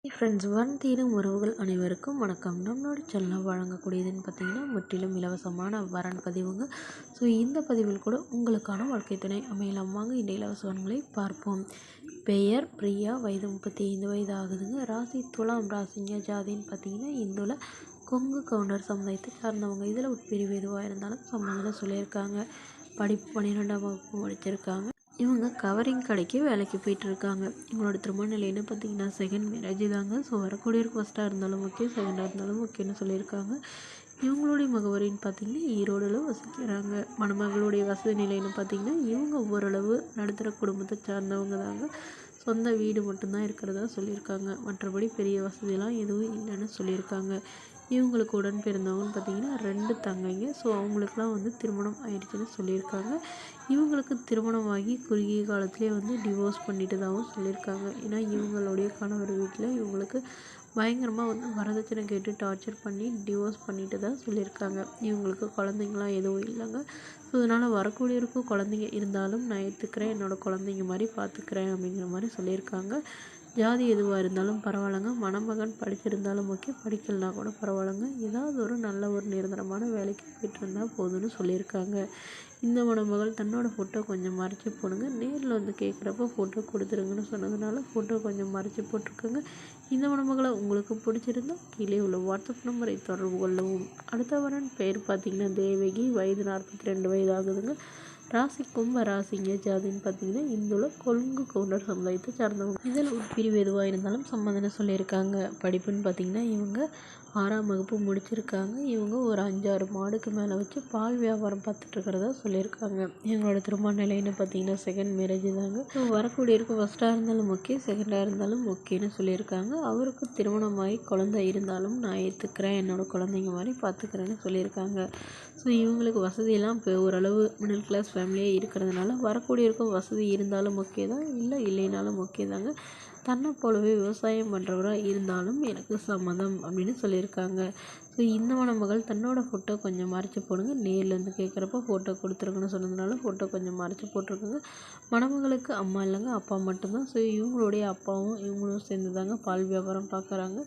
Friends, வன் தீரும் உறவுகள் அனைவருக்கும் வணக்கம். நம்மளோட சேனலில் வழங்கக்கூடியதுன்னு பார்த்தீங்கன்னா முற்றிலும் இலவசமான வரன் பதிவுங்க. ஸோ இந்த பதிவில் கூட உங்களுக்கான வாழ்க்கை துணை அமையலாம். வாங்க இந்த இலவச வரன்களை பார்ப்போம். பெயர் பிரியா, வயது 35 வயது ஆகுதுங்க. ராசி துலாம் ராசிங்க. ஜாதின்னு பார்த்தீங்கன்னா இந்துல கொங்கு கவுண்டர் சமுதாயத்தை சார்ந்தவங்க. இதில் உட்பிரிவு எதுவாக இருந்தாலும் சம்மந்தம் சொல்லியிருக்காங்க. படிப்பு 12ஆம் வகுப்பு முடிச்சிருக்காங்க. இவங்க கவரிங் கடைக்கு வேலைக்கு போயிட்டுருக்காங்க. இவங்களோட திருமண நிலைன்னு பார்த்தீங்கன்னா செகண்ட் மேரேஜ் தாங்க. ஸோ வரக்கூடியவருக்கு ஃபஸ்ட்டாக இருந்தாலும் ஓகே, செகண்டாக இருந்தாலும் ஓகேன்னு சொல்லியிருக்காங்க. இவங்களுடைய முகவரின்னு பார்த்தீங்கன்னா ஈரோடில் வசிக்கிறாங்க. மணமகளுடைய வசதி நிலைன்னு பார்த்தீங்கன்னா இவங்க ஓரளவு நடுத்தர குடும்பத்தை சார்ந்தவங்க தாங்க. சொந்த வீடு மட்டும்தான் இருக்கிறதா சொல்லியிருக்காங்க. மற்றபடி பெரிய வசதியெல்லாம் எதுவும் இல்லைன்னு சொல்லியிருக்காங்க. இவங்களுக்கு உடன் பிறந்தவங்கன்னு பார்த்தீங்கன்னா 2 தங்கைங்க. ஸோ அவங்களுக்குலாம் திருமணம் ஆயிடுச்சுன்னு சொல்லியிருக்காங்க. இவங்களுக்கு திருமணமாகி குறுகிய காலத்திலே டிவோர்ஸ் பண்ணிட்டதாகவும் சொல்லியிருக்காங்க. ஏன்னா இவங்களுடைய கணவர் வீட்டில் இவங்களுக்கு பயங்கரமாக வரதட்சணை கேட்டு டார்ச்சர் பண்ணி டிவோர்ஸ் பண்ணிட்டு தான் சொல்லியிருக்காங்க. இவங்களுக்கு குழந்தைங்களாம் எதுவும் இல்லைங்க. ஸோ அதனால் வரக்கூடியவருக்கும் குழந்தைங்க இருந்தாலும் நான் ஏற்றுக்கிறேன், என்னோடய குழந்தைங்க மாதிரி பார்த்துக்கிறேன் அப்படிங்கிற மாதிரி சொல்லியிருக்காங்க. ஜாதி எதுவாக இருந்தாலும் பரவாயில்லைங்க. மணமகன் படிச்சிருந்தாலும் ஓகே, படிக்கலைனா கூட பரவாயில்லைங்க. ஏதாவது ஒரு நல்ல ஒரு நிரந்தரமான வேலைக்கு போய்ட்டு இருந்தால் போதும்னு சொல்லியிருக்காங்க. இந்த மணமகள் தன்னோட ஃபோட்டோ கொஞ்சம் மறைச்சி போடுங்க, நேரில் கேட்குறப்ப ஃபோட்டோ கொடுத்துருங்கன்னு சொன்னதுனால ஃபோட்டோ கொஞ்சம் மறைச்சி போட்டிருக்கோங்க. இந்த மணமகளை உங்களுக்கு பிடிச்சிருந்தால் கீழே உள்ள வாட்ஸ்அப் நம்பரை தொடர்பு கொள்ளவும். அடுத்த வரன் பெயர் பார்த்திங்கன்னா தேவகி, வயது 42 வயது ஆகுதுங்க. ராசி கும்ப ராசிங்க. ஜாதின்னு பார்த்தீங்கன்னா இந்துல கொங்கு கவுண்டர் சமுதாயத்தை சார்ந்தவங்க. இதில் உட்பிரிவு எதுவாக இருந்தாலும் சம்மந்தம்னு சொல்லியிருக்காங்க. படிப்புன்னு பார்த்தீங்கன்னா இவங்க 6ஆம் வகுப்பு முடிச்சிருக்காங்க. இவங்க ஒரு 5-6 மாடுக்கு மேலே வச்சு பால் வியாபாரம் பார்த்துட்ருக்கிறதா சொல்லியிருக்காங்க. இவங்களோட திருமண நிலைன்னு பார்த்தீங்கன்னா செகண்ட் மேரேஜ் தாங்க. ஸோ வரக்கூடியவருக்கு ஃபஸ்ட்டாக இருந்தாலும் ஓகே, செகண்டாக இருந்தாலும் ஓகேன்னு சொல்லியிருக்காங்க. அவருக்கு திருமணமாகி குழந்தை இருந்தாலும் நான் ஏற்றுக்கிறேன், என்னோடய குழந்தைங்க மாதிரி பார்த்துக்கிறேன்னு சொல்லியிருக்காங்க. ஸோ இவங்களுக்கு வசதியெல்லாம் இப்போ ஓரளவு மிடில் கிளாஸ் ஃபேமிலியே இருக்கிறதுனால வரக்கூடியவருக்கும் வசதி இருந்தாலும் ஓகே தான், இல்லைனாலும் ஓகே தாங்க. தன்னை போலவே விவசாயம் பண்ணுறவராக இருந்தாலும் எனக்கு சம்மதம் அப்படின்னு சொல்லியிருக்காங்க. ஸோ இந்த மணமகள் தன்னோட ஃபோட்டோ கொஞ்சம் மறைச்சி போடுங்க, நேரில் கேட்குறப்ப ஃபோட்டோ கொடுத்துருங்கன்னு சொன்னதுனால ஃபோட்டோ கொஞ்சம் மறைச்சி போட்டிருக்குங்க. மணமகளுக்கு அம்மா இல்லைங்க, அப்பா மட்டும்தான். ஸோ இவங்களுடைய அப்பாவும் இவங்களும் சேர்ந்து தாங்க பால் வியாபாரம் பார்க்குறாங்க.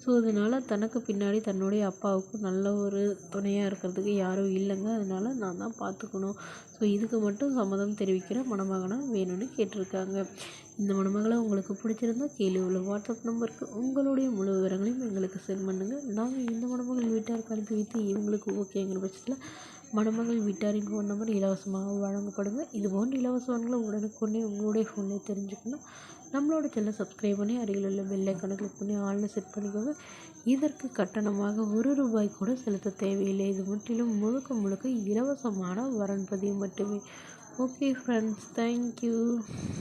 ஸோ அதனால் தனக்கு பின்னாடி தன்னுடைய அப்பாவுக்கு நல்ல ஒரு துணையாக இருக்கிறதுக்கு யாரும் இல்லைங்க. அதனால் நான் தான் பார்த்துக்கணும். ஸோ இதுக்கு மட்டும் சம்மதம் தெரிவிக்கிற மணமகனாக வேணும்னு கேட்டிருக்காங்க. இந்த மணமகளை உங்களுக்கு பிடிச்சிருந்தா கீழே உள்ள வாட்ஸ்அப் நம்பருக்கு உங்களுடைய முழு விவரங்களையும் எங்களுக்கு சென்ட் பண்ணுங்கள். நாங்கள் இந்த மணமகள் வீட்டாருக்கு அனுப்பி வைத்து இவங்களுக்கு ஓகேங்கிற பட்சத்தில் மணமகள் வீட்டாரின் ஃபோன் நம்பர் இலவசமாக வழங்கப்படுங்க. இது போன்ற இலவசங்களை உடனுக்குடனே உங்களுடைய ஃபோன்லேயே தெரிஞ்சுக்கணும். நம்மளோட சேனலை சப்ஸ்கிரைப் பண்ணி அருகில் உள்ள பெல் ஐக்கானை கிளிக் பண்ணி ஆல்னு செட் பண்ணிக்கோங்க. இதற்கு கட்டணமாக ₹1 கூட செலுத்த தேவையில்லை. இது முற்றிலும் முழுக்க இலவசமான வரன் பதிவு மட்டுமே. Okay friends, thank you.